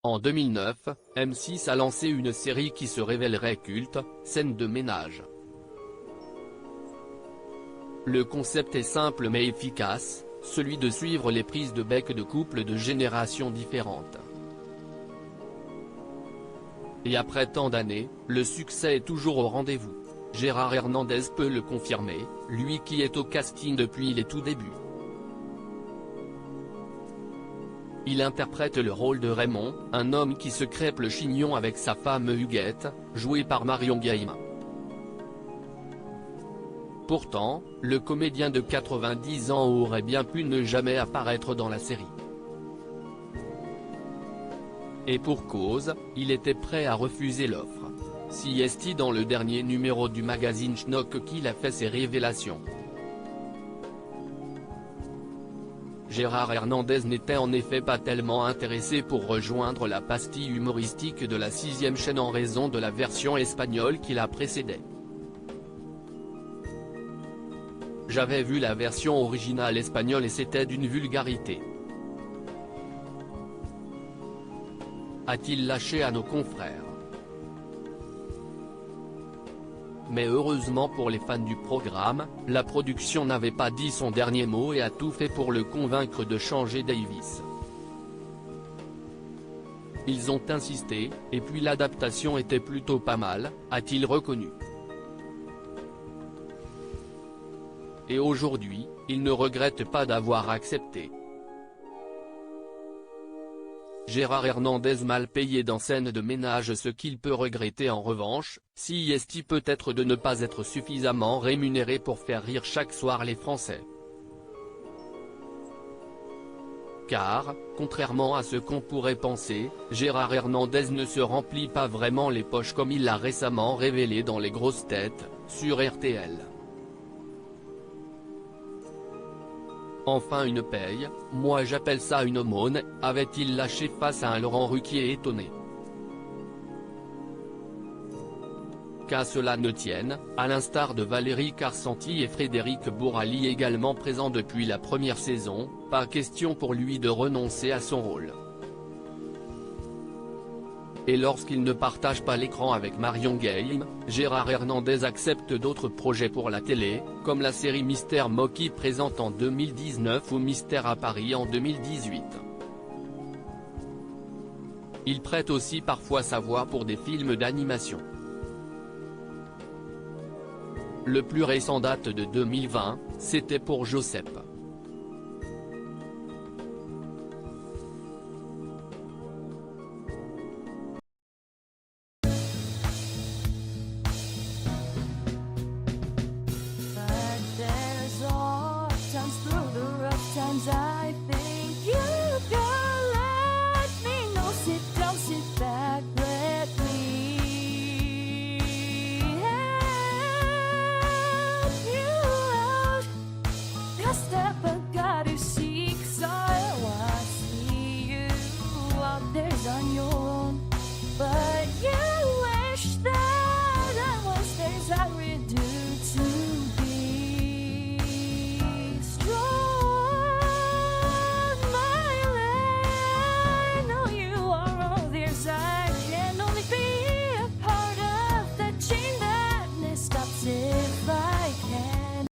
En 2009, M6 a lancé une série qui se révélerait culte, Scènes de ménage. Le concept est simple mais efficace, celui de suivre les prises de bec de couples de générations différentes. Et après tant d'années, le succès est toujours au rendez-vous. Gérard Hernandez peut le confirmer, lui qui est au casting depuis les tout débuts. Il interprète le rôle de Raymond, un homme qui se crêpe le chignon avec sa femme Huguette, jouée par Marion Gailliman. Pourtant, le comédien de 90 ans aurait bien pu ne jamais apparaître dans la série. Et pour cause, il était prêt à refuser l'offre. Si est-il dans le dernier numéro du magazine Schnock qu'il a fait ses révélations. Gérard Hernandez n'était en effet pas tellement intéressé pour rejoindre la pastille humoristique de la 6e chaîne en raison de la version espagnole qui la précédait. J'avais vu la version originale espagnole et c'était d'une vulgarité. A-t-il lâché à nos confrères. Mais heureusement pour les fans du programme, la production n'avait pas dit son dernier mot et a tout fait pour le convaincre de changer Davis. Ils ont insisté, et puis l'adaptation était plutôt pas mal, a-t-il reconnu. Et aujourd'hui, il ne regrette pas d'avoir accepté. Gérard Hernandez mal payé dans Scènes de ménage. Ce qu'il peut regretter en revanche, si est peut-être de ne pas être suffisamment rémunéré pour faire rire chaque soir les Français. Car, contrairement à ce qu'on pourrait penser, Gérard Hernandez ne se remplit pas vraiment les poches comme il l'a récemment révélé dans Les Grosses Têtes, sur RTL. Enfin une paye, moi j'appelle ça une aumône, avait-il lâché face à un Laurent Ruquier étonné. Qu'à cela ne tienne, à l'instar de Valérie Carcenti et Frédéric Bourali également présents depuis la première saison, pas question pour lui de renoncer à son rôle. Et lorsqu'il ne partage pas l'écran avec Marion Gailliman, Gérard Hernandez accepte d'autres projets pour la télé, comme la série Mystère Moki présente en 2019 ou Mystère à Paris en 2018. Il prête aussi parfois sa voix pour des films d'animation. Le plus récent date de 2020, c'était pour Joseph.